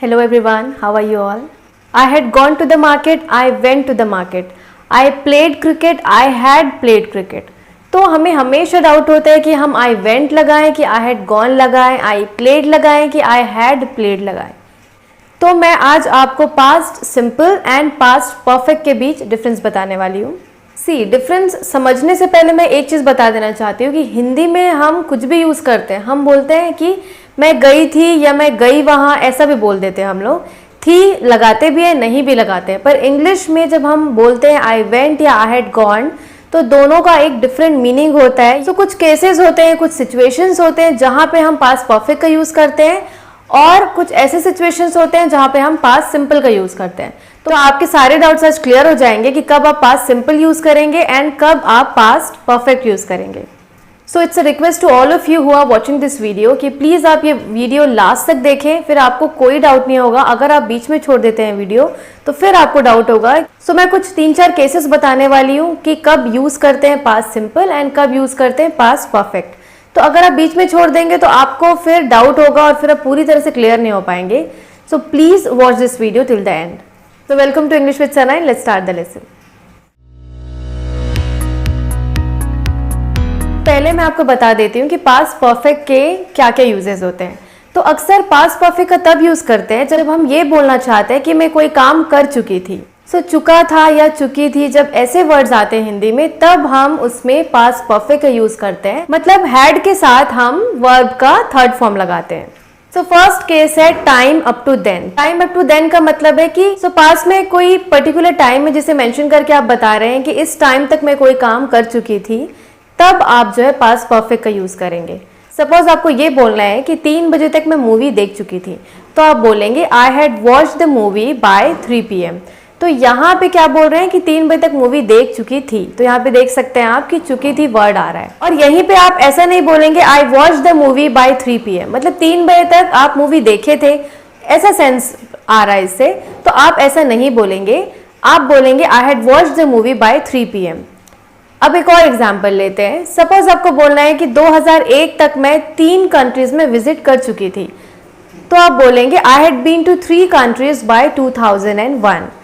Hello everyone, how are you all? I had gone to the market, I went to the market. I played cricket, I had played cricket. तो हमें हमेशा doubt होता है कि हम I went लगाएं कि I had gone लगाएं, I played लगाएं कि I had played लगाएं। तो मैं आज आपको past simple and past perfect के बीच डिफरेंस बताने वाली हूँ। डिफरेंस समझने से पहले मैं एक चीज़ बता देना चाहती हूँ कि हिंदी में हम कुछ भी यूज़ करते हैं। हम बोलते हैं कि मैं गई थी या मैं गई वहाँ, ऐसा भी बोल देते हैं हम लोग। थी लगाते भी हैं, नहीं भी लगाते हैं। पर इंग्लिश में जब हम बोलते हैं आई वेंट या आई हैड गॉन, तो दोनों का एक डिफरेंट मीनिंग होता है। तो कुछ केसेस होते हैं, कुछ सिचुएशंस होते हैं जहाँ पे हम पास्ट परफेक्ट का यूज़ करते हैं, और कुछ ऐसे सिचुएशंस होते हैं जहाँ पे हम पास्ट सिंपल का यूज़ करते हैं। तो आपके सारे डाउट्स आज क्लियर हो जाएंगे कि कब आप पास्ट सिंपल यूज़ करेंगे एंड कब आप पास्ट परफेक्ट यूज़ करेंगे। So it's a request to all of you who are watching this video कि प्लीज़ आप ये वीडियो लास्ट तक देखें, फिर आपको कोई डाउट नहीं होगा। अगर आप बीच में छोड़ देते हैं वीडियो तो फिर आपको डाउट होगा। सो मैं कुछ 3-4 केसेस बताने वाली हूँ कि कब यूज़ करते हैं पास्ट सिंपल एंड कब यूज़ करते हैं पास्ट परफेक्ट। तो अगर आप बीच में छोड़ देंगे तो आपको फिर डाउट होगा और फिर आप पूरी तरह से क्लियर नहीं हो पाएंगे। So please watch this video till the end. So welcome to English with Sana and let's start the lesson. पहले मैं आपको बता देती हूँ कि पास्ट परफेक्ट के क्या क्या यूजेस होते हैं। तो अक्सर पास्ट परफेक्ट का तब यूज़ करते हैं जब हम ये बोलना चाहते हैं कि मैं कोई काम कर चुकी थी। चुका था या चुकी थी, जब ऐसे वर्ड्स आते हैं हिंदी में तब हम उसमें पास्ट परफेक्ट का यूज़ करते हैं। मतलब हैड के साथ हम वर्ब का थर्ड फॉर्म लगाते हैं। फर्स्ट केस है time up to then. Time up to then का मतलब है कि पास में कोई पर्टिकुलर टाइम में जिसे मेंशन करके आप बता रहे हैं कि इस टाइम तक मैं कोई काम कर चुकी थी, तब आप जो है पास्ट परफेक्ट का यूज करेंगे। सपोज आपको ये बोलना है कि 3 बजे तक मैं मूवी देख चुकी थी, तो आप बोलेंगे I had watched the movie by 3 PM। तो यहाँ पे क्या बोल रहे हैं कि 3 बजे तक मूवी देख चुकी थी। तो यहाँ पे देख सकते हैं आप कि चुकी थी वर्ड आ रहा है। और यहीं पे आप ऐसा नहीं बोलेंगे I watch the movie by 3 PM, मतलब 3 बजे तक आप मूवी देखे थे, ऐसा सेंस आ रहा है इससे। तो आप ऐसा नहीं बोलेंगे, आप बोलेंगे I had watch the movie by 3 PM। अब एक और एग्जाम्पल लेते हैं। सपोज आपको बोलना है कि 2001 तक मैं 3 कंट्रीज में विजिट कर चुकी थी, तो आप बोलेंगे I had been to 3 countries by 2001।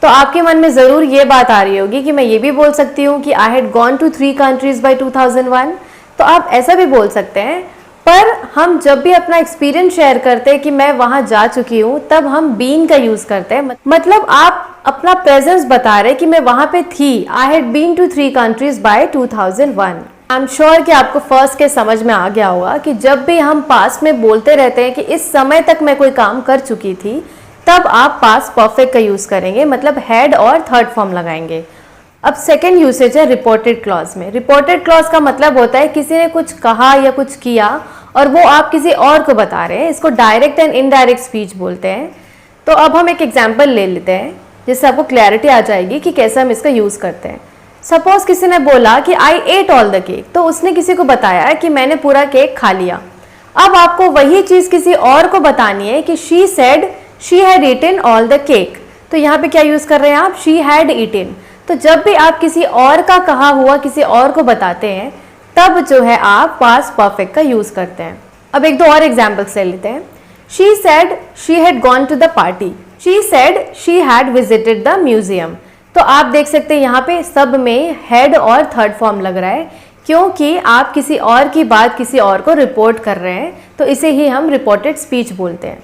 तो आपके मन में ज़रूर ये बात आ रही होगी कि मैं ये भी बोल सकती हूँ कि I had gone to 3 countries by 2001। तो आप ऐसा भी बोल सकते हैं, पर हम जब भी अपना एक्सपीरियंस शेयर करते हैं कि मैं वहाँ जा चुकी हूँ, तब हम बीन का यूज़ करते हैं। मतलब आप अपना प्रेजेंस बता रहे हैं कि मैं वहाँ पे थी। I had been to 3 countries by 2001। I am sure कि आपको फर्स्ट के समझ में आ गया होगा कि जब भी हम पास्ट में बोलते रहते हैं कि इस समय तक मैं कोई काम कर चुकी थी, तब आप पास्ट परफेक्ट का यूज़ करेंगे, मतलब हैड और थर्ड फॉर्म लगाएंगे। अब सेकेंड यूसेज है रिपोर्टेड क्लॉज में। रिपोर्टेड क्लॉज का मतलब होता है किसी ने कुछ कहा या कुछ किया और वो आप किसी और को बता रहे हैं। इसको डायरेक्ट एंड इनडायरेक्ट स्पीच बोलते हैं। तो अब हम एक एग्जाम्पल ले लेते हैं जिससे आपको क्लैरिटी आ जाएगी कि कैसे हम इसका यूज़ करते हैं। सपोज किसी ने बोला कि आई एट ऑल द केक, तो उसने किसी को बताया कि मैंने पूरा केक खा लिया। अब आपको वही चीज़ किसी और को बतानी है कि she said she had eaten all the cake. तो यहाँ पे क्या यूज़ कर रहे हैं आप, शी हैड ईटन। तो जब भी आप किसी और का कहा हुआ किसी और को बताते हैं, तब जो है आप पास्ट परफेक्ट का यूज़ करते हैं। अब 1-2 और एग्जाम्पल्स ले लेते हैं। She said she had gone to the party, she said she had visited the museum. तो आप देख सकते हैं यहाँ पे सब में हैड और थर्ड फॉर्म लग रहा है, क्योंकि आप किसी और की बात किसी और को रिपोर्ट कर रहे हैं। तो इसे ही हम रिपोर्टेड स्पीच बोलते हैं।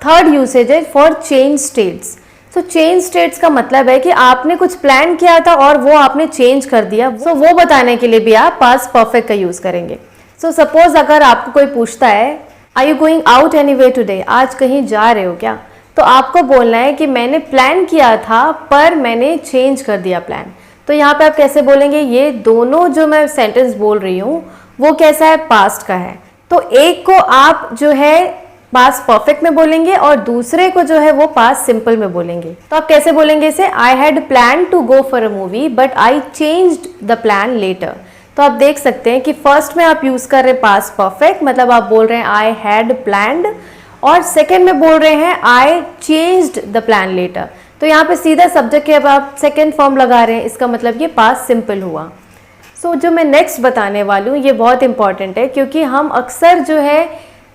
थर्ड यूसेज है for change states. Change states का मतलब है कि आपने कुछ प्लान किया था और वो आपने चेंज कर दिया। वो बताने के लिए भी आप पास्ट परफेक्ट का यूज़ करेंगे। सपोज अगर आपको कोई पूछता है are you going out anyway today, आज कहीं जा रहे हो क्या, तो आपको बोलना है कि मैंने प्लान किया था पर मैंने चेंज कर दिया प्लान। तो यहाँ पे आप कैसे बोलेंगे, ये दोनों जो मैं सेंटेंस बोल रही हूँ वो कैसा है, पास्ट का है। तो एक को आप जो है पास्ट परफेक्ट में बोलेंगे और दूसरे को जो है वो पास्ट सिंपल में बोलेंगे। तो आप कैसे बोलेंगे इसे, I had plan to go for a movie but I changed the plan later. तो आप देख सकते हैं कि फर्स्ट में आप यूज़ कर रहे हैं पास्ट परफेक्ट, मतलब आप बोल रहे हैं आई हैड प्लान्ड, और सेकेंड में बोल रहे हैं I changed the plan later. तो यहाँ पे सीधा सब्जेक्ट के अब आप सेकेंड फॉर्म लगा रहे हैं, इसका मतलब ये पास्ट सिंपल हुआ। जो मैं नेक्स्ट बताने वाली हूँ ये बहुत इंपॉर्टेंट है, क्योंकि हम अक्सर जो है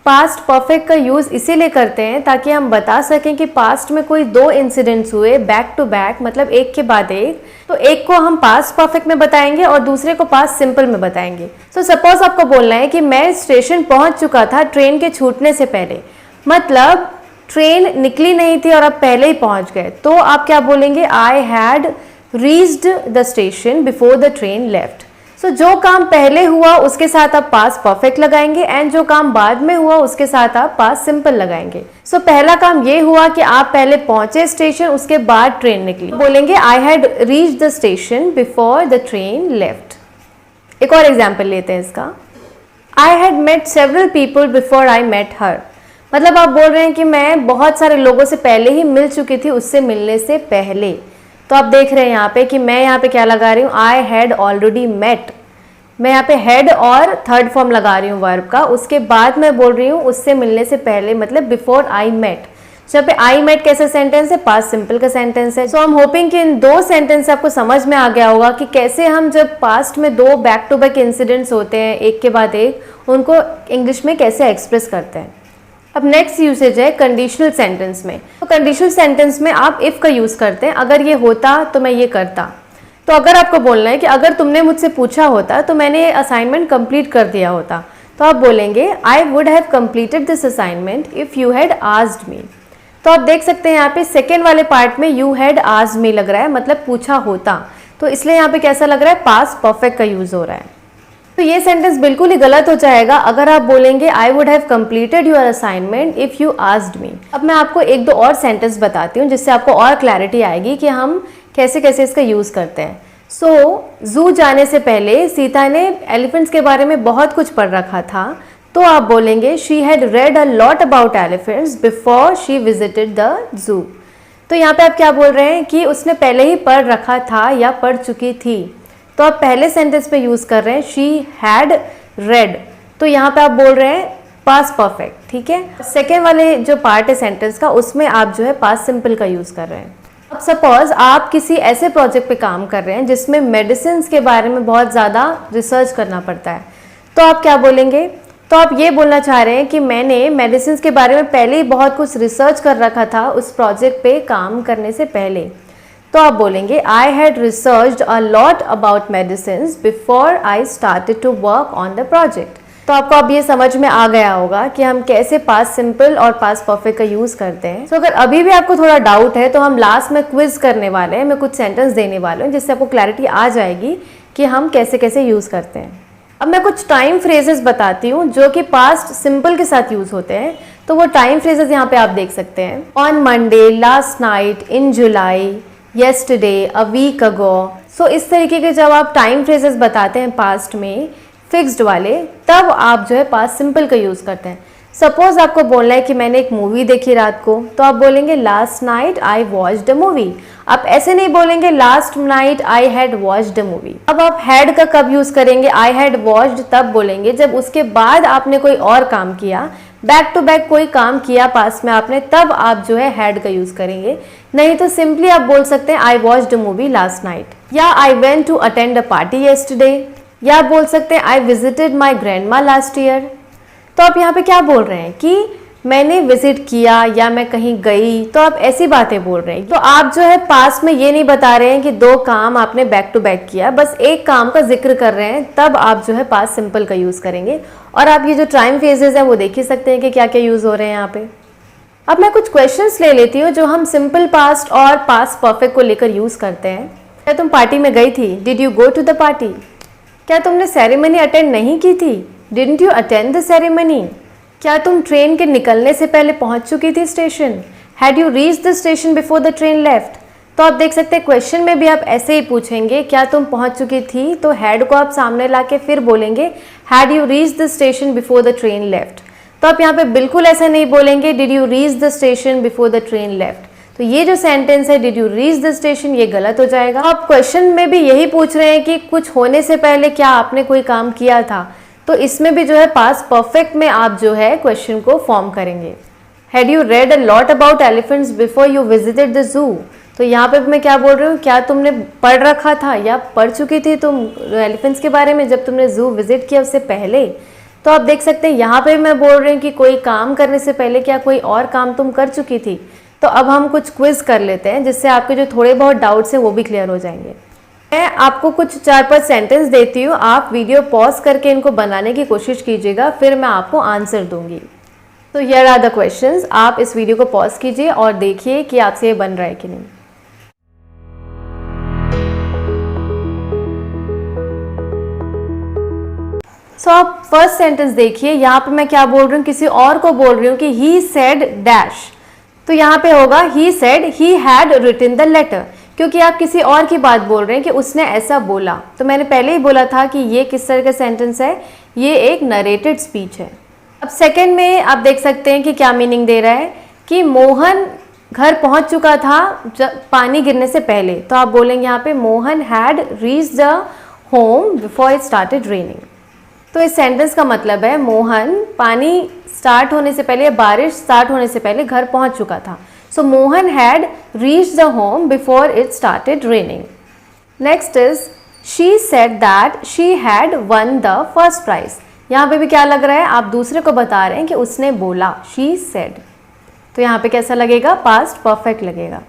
पास्ट परफेक्ट का यूज़ इसीलिए करते हैं ताकि हम बता सकें कि पास्ट में कोई दो इंसिडेंट्स हुए बैक टू बैक, मतलब एक के बाद एक, तो एक को हम पास्ट परफेक्ट में बताएंगे और दूसरे को पास्ट सिंपल में बताएंगे। सो सपोज आपको बोलना है कि मैं स्टेशन पहुंच चुका था ट्रेन के छूटने से पहले, मतलब ट्रेन निकली नहीं थी और आप पहले ही पहुंच गए, तो आप क्या बोलेंगे, I had reached the station before the train left. So जो काम पहले हुआ उसके साथ आप पास्ट परफेक्ट लगाएंगे एंड जो काम बाद में हुआ उसके साथ आप पास्ट सिंपल लगाएंगे। सो पहला काम ये हुआ कि आप पहले पहुंचे स्टेशन, उसके बाद ट्रेन निकली, बोलेंगे I had reached the station before the train left. एक और एग्जाम्पल लेते हैं इसका, I had met several people before I met her, मतलब आप बोल रहे हैं कि मैं बहुत सारे लोगों से पहले ही मिल चुकी थी उससे मिलने से पहले। तो आप देख रहे हैं यहाँ पे कि मैं यहाँ पे क्या लगा रही हूँ, आई हैड ऑलरेडी मेट, मैं यहाँ पे हैड और थर्ड फॉर्म लगा रही हूँ वर्ब का, उसके बाद मैं बोल रही हूँ उससे मिलने से पहले, मतलब बिफोर आई मेट। यहाँ पे आई मेट कैसा सेंटेंस है, पास्ट सिंपल का सेंटेंस है। सो आई एम होपिंग कि इन दो सेंटेंस से आपको समझ में आ गया होगा कि कैसे हम जब पास्ट में दो बैक टू बैक इंसिडेंट्स होते हैं एक के बाद एक, उनको इंग्लिश में कैसे एक्सप्रेस करते हैं। अब नेक्स्ट यूसेज है कंडीशनल सेंटेंस में। तो कंडीशनल सेंटेंस में आप इफ का यूज करते हैं, अगर ये होता तो मैं ये करता। तो अगर आपको बोलना है कि अगर तुमने मुझसे पूछा होता तो मैंने ये असाइनमेंट कंप्लीट कर दिया होता, तो आप बोलेंगे I would have completed this assignment if you had asked me. तो आप देख सकते हैं यहाँ पे सेकेंड वाले पार्ट में यू हैड आस्क्ड मी लग रहा है, मतलब पूछा होता, तो इसलिए यहाँ पे कैसा लग रहा है, पास्ट परफेक्ट का यूज हो रहा है। तो ये सेंटेंस बिल्कुल ही गलत हो जाएगा अगर आप बोलेंगे I would have completed your assignment if you asked me. अब मैं आपको एक दो और सेंटेंस बताती हूँ जिससे आपको और क्लैरिटी आएगी कि हम कैसे कैसे इसका यूज करते हैं। जू जाने से पहले सीता ने एलिफेंट्स के बारे में बहुत कुछ पढ़ रखा था, तो आप बोलेंगे she had read a lot about elephants before she visited the zoo. तो यहाँ पे आप क्या बोल रहे हैं कि उसने पहले ही पढ़ रखा था या पढ़ चुकी थी, तो आप पहले सेंटेंस पे यूज कर रहे हैं शी हैड रेड, तो यहाँ पे आप बोल रहे हैं पास्ट परफेक्ट, ठीक है। सेकेंड वाले जो पार्ट है सेंटेंस का, उसमें आप जो है पास्ट सिंपल का यूज कर रहे हैं। अब सपोज आप किसी ऐसे प्रोजेक्ट पे काम कर रहे हैं जिसमें मेडिसिन के बारे में बहुत ज़्यादा रिसर्च करना पड़ता है, तो आप क्या बोलेंगे, तो आप ये बोलना चाह रहे हैं कि मैंने मेडिसिन के बारे में पहले ही बहुत कुछ रिसर्च कर रखा था उस प्रोजेक्ट पे काम करने से पहले, तो आप बोलेंगे I had researched a lot about medicines before I started to work on the project. तो आपको अब ये समझ में आ गया होगा कि हम कैसे पास्ट सिंपल और पास्ट परफेक्ट का यूज करते हैं। तो अगर अभी भी आपको थोड़ा डाउट है तो हम लास्ट में क्विज करने वाले हैं, मैं कुछ सेंटेंस देने वाले हूँ जिससे आपको क्लैरिटी आ जाएगी कि हम कैसे कैसे यूज करते हैं। अब मैं कुछ टाइम फ्रेजेस बताती हूँ जो कि पास्ट सिंपल के साथ यूज होते हैं। तो वो टाइम फ्रेजेस यहाँ पे आप देख सकते हैं, on Monday, last night, in July, yesterday, a week ago। सो इस तरीके के जब आप टाइम फ्रेजेस बताते हैं पास्ट में फिक्स्ड वाले, तब आप जो है पास्ट सिंपल का यूज़ करते हैं। सपोज आपको बोलना है कि मैंने एक मूवी देखी रात को, तो आप बोलेंगे last night I watched a movie. आप ऐसे नहीं बोलेंगे last night I had watched a movie. अब आप हैड का कब यूज़ करेंगे, आई हैड वॉच्ड तब बोलेंगे जब उसके बाद आपने कोई और काम किया, बैक टू बैक कोई काम किया पास्ट में आपने, तब आप जो है हैड का यूज करेंगे। नहीं तो सिंपली आप बोल सकते हैं I watched a movie last night, या I went to attend a party yesterday, या आप बोल सकते हैं I visited my grandma last year. तो आप यहाँ पे क्या बोल रहे हैं कि मैंने विजिट किया या मैं कहीं गई, तो आप ऐसी बातें बोल रहे हैं। तो आप जो है पास्ट में ये नहीं बता रहे हैं कि दो काम आपने बैक टू बैक किया, बस एक काम का जिक्र कर रहे हैं, तब आप जो है पास्ट सिंपल का यूज करेंगे। और आप ये जो टाइम फेजेस है वो देख ही सकते हैं कि क्या क्या यूज हो रहे हैं यहाँ पे। अब मैं कुछ क्वेश्चंस ले लेती हूँ जो हम सिंपल पास्ट और पास्ट परफेक्ट को लेकर यूज करते हैं। क्या तुम पार्टी में गई थी, did you go to the party. क्या तुमने सेरेमनी अटेंड नहीं की थी, didn't you attend the ceremony. क्या तुम ट्रेन के निकलने से पहले पहुंच चुकी थी station, had you reached the station before the train left. तो आप देख सकते हैं क्वेश्चन में भी आप ऐसे ही पूछेंगे, क्या तुम पहुंच चुकी थी, तो हैड को आप सामने लाके फिर बोलेंगे had you reached the station before the train left. तो आप यहाँ पे बिल्कुल ऐसा नहीं बोलेंगे did you reach the station before the train left. तो ये जो सेंटेंस है did you reach the station, ये गलत हो जाएगा। आप क्वेश्चन में भी यही पूछ रहे हैं कि कुछ होने से पहले क्या आपने कोई काम किया था, तो इसमें भी जो है पास्ट परफेक्ट में आप जो है क्वेश्चन को फॉर्म करेंगे। Had you read a lot about elephants before you visited the zoo. तो यहाँ पे मैं क्या बोल रही हूँ, क्या तुमने पढ़ रखा था या पढ़ चुकी थी तुम एलिफेंट्स के बारे में जब तुमने जू विजिट किया उससे पहले। तो आप देख सकते हैं यहाँ पे मैं बोल रही हूँ कि कोई काम करने से पहले क्या कोई और काम तुम कर चुकी थी। तो अब हम कुछ क्विज कर लेते हैं जिससे आपके जो थोड़े बहुत डाउट्स हैं वो भी क्लियर हो जाएंगे। मैं आपको कुछ 4-5 सेंटेंस देती हूँ, आप वीडियो पॉज करके इनको बनाने की कोशिश कीजिएगा, फिर मैं आपको आंसर दूंगी। तो हियर आर द क्वेश्चंस। आप इस वीडियो को पॉज कीजिए और देखिए कि आपसे ये बन रहा है कि नहीं। सो आप फर्स्ट सेंटेंस देखिए, यहाँ पे मैं क्या बोल रही हूँ, किसी और को बोल रही हूँ कि ही सेड डैश। तो यहाँ पे होगा he said he had written the letter, क्योंकि आप किसी और की बात बोल रहे हैं कि उसने ऐसा बोला। तो मैंने पहले ही बोला था कि ये किस तरह का सेंटेंस है, ये एक नरेटेड स्पीच है। अब सेकंड में आप देख सकते हैं कि क्या मीनिंग दे रहा है कि मोहन घर पहुंच चुका था पानी गिरने से पहले। तो आप बोलेंगे यहाँ पे Mohan had reached the home before it started raining. तो इस सेंटेंस का मतलब है मोहन पानी स्टार्ट होने से पहले, बारिश स्टार्ट होने से पहले घर पहुंच चुका था। So Mohan had reached the home before it started raining. Next is she said that she had won the first prize. यहाँ पे भी क्या लग रहा है, आप दूसरे को बता रहे हैं कि उसने बोला, शी सेड। तो यहाँ पे कैसा लगेगा, पास्ट परफेक्ट लगेगा।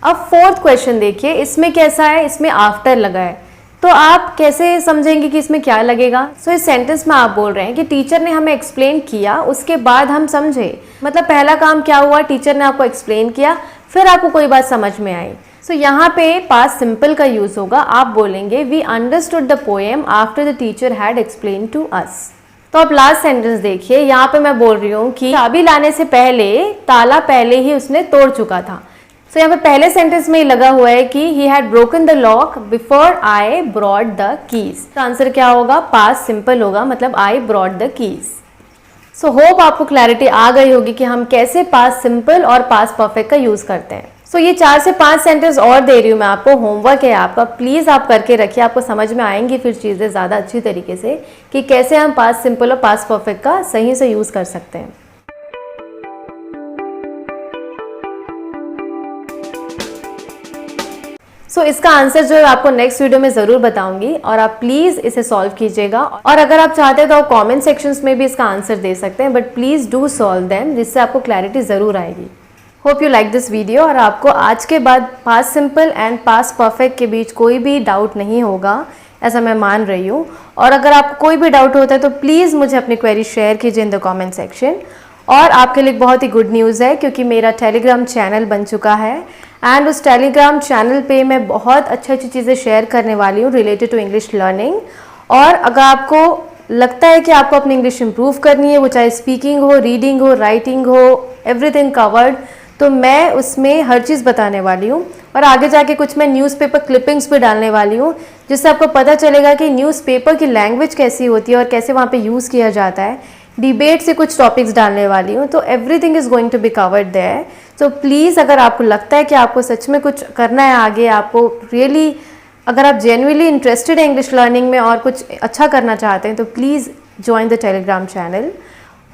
अब फोर्थ क्वेश्चन देखिए, इसमें कैसा है, इसमें आफ्टर लगा है। तो आप कैसे समझेंगे कि इसमें क्या लगेगा। सो इस सेंटेंस में आप बोल रहे हैं कि टीचर ने हमें एक्सप्लेन किया, उसके बाद हम समझे। मतलब पहला काम क्या हुआ, टीचर ने आपको एक्सप्लेन किया, फिर आपको कोई बात समझ में आई। सो यहाँ पे पास्ट सिंपल का यूज होगा। आप बोलेंगे we understood the poem after the teacher had explain to us. तो अब लास्ट सेंटेंस देखिए, यहाँ पे मैं बोल रही हूँ कि चाबी लाने से पहले ताला पहले ही उसने तोड़ चुका था। सो यहाँ पे पहले सेंटेंस में ही लगा हुआ है कि he had broken the lock before I brought the keys। तो आंसर क्या होगा, पास्ट सिंपल होगा, मतलब I brought the keys। So hope आपको क्लैरिटी आ गई होगी कि हम कैसे पास्ट सिंपल और पास्ट परफेक्ट का यूज करते हैं। सो ये 4 से 5 सेंटेंस और दे रही हूँ मैं आपको, होमवर्क है आपका, प्लीज आप करके रखिए, आपको समझ में आएंगी फिर चीजें ज्यादा अच्छी तरीके से कि कैसे हम पास्ट सिंपल और पास्ट परफेक्ट का सही से यूज कर सकते हैं। सो इसका आंसर जो है आपको नेक्स्ट वीडियो में ज़रूर बताऊंगी और आप प्लीज़ इसे सॉल्व कीजिएगा। और अगर आप चाहते हैं तो आप कमेंट सेक्शंस में भी इसका आंसर दे सकते हैं, but please do solve them, जिससे आपको क्लैरिटी ज़रूर आएगी। Hope you like this video और आपको आज के बाद past simple and past perfect के बीच कोई भी डाउट नहीं होगा, ऐसा मैं मान रही हूँ। और अगर आपको कोई भी डाउट होता है तो प्लीज़ मुझे अपनी क्वेरी शेयर कीजिए इन द कॉमेंट सेक्शन। और आपके लिए बहुत ही गुड न्यूज़ है, क्योंकि मेरा टेलीग्राम चैनल बन चुका है एंड उस टेलीग्राम चैनल पे मैं बहुत अच्छी चीज़ें शेयर करने वाली हूँ रिलेटेड टू इंग्लिश लर्निंग। और अगर आपको लगता है कि आपको अपनी इंग्लिश इंप्रूव करनी है, वो चाहे स्पीकिंग हो, रीडिंग हो, राइटिंग हो, एवरीथिंग कवर्ड, तो मैं उसमें हर चीज़ बताने वाली हूँ। और आगे जाके कुछ मैं न्यूज़पेपर क्लिपिंग्स भी डालने वाली हूँ, जिससे आपको पता चलेगा कि न्यूज़पेपर की लैंग्वेज कैसी होती है और कैसे वहाँ पे यूज़ किया जाता है। डिबेट से कुछ टॉपिक्स डालने वाली हूँ, तो everything is going to be covered there. तो प्लीज़ अगर आपको लगता है कि आपको सच में कुछ करना है आगे, आपको रियली अगर आप जेन्युइनली इंटरेस्टेड है इंग्लिश लर्निंग में और कुछ अच्छा करना चाहते हैं, तो please join the Telegram channel.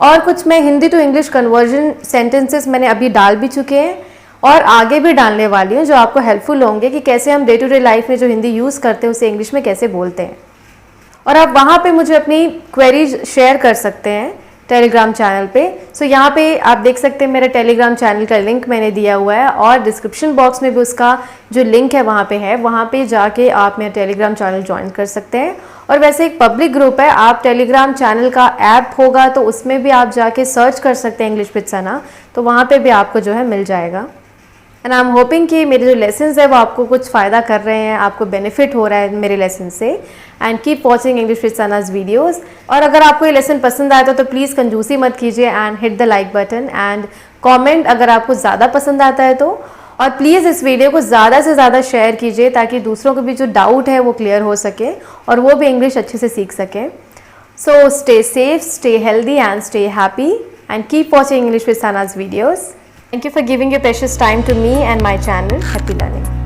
और कुछ मैं Hindi to English conversion sentences मैंने अभी डाल भी चुके हैं और आगे भी डालने वाली हूँ, जो आपको हेल्पफुल होंगे कि कैसे हम डे टू डे लाइफ में जो हिंदी यूज़ करते हैं उसे इंग्लिश में कैसे बोलते हैं। और आप वहाँ पे मुझे अपनी क्वेरीज शेयर कर सकते हैं टेलीग्राम चैनल पे। सो यहाँ पे आप देख सकते हैं मेरे टेलीग्राम चैनल का लिंक मैंने दिया हुआ है और डिस्क्रिप्शन बॉक्स में भी उसका जो लिंक है वहाँ पे है, वहाँ पे जाके आप मेरा टेलीग्राम चैनल ज्वाइन कर सकते हैं। और वैसे एक पब्लिक ग्रुप है, आप टेलीग्राम चैनल का ऐप होगा तो उसमें भी आप जाके सर्च कर सकते हैं इंग्लिश विद सना, तो वहाँ पे भी आपको जो है मिल जाएगा। एंड आई एम होपिंग कि मेरे जो लेसन्स है वो आपको कुछ फ़ायदा कर रहे हैं, आपको बेनिफिट हो रहा है मेरे लेसन से। And keep watching English with Sana's videos. और अगर आपको ये लेसन पसंद आया तो प्लीज़ कंजूसी मत कीजिए and hit the like button and comment अगर आपको ज़्यादा पसंद आता है तो। और प्लीज़ इस वीडियो को ज़्यादा से ज़्यादा शेयर कीजिए ताकि दूसरों को भी जो डाउट है वो क्लियर हो सके और वो भी इंग्लिश अच्छे से सीख सकें। So stay safe, stay healthy and stay happy and keep watching English with Sana's videos. Thank you for giving your precious time to me and my channel. Happy learning.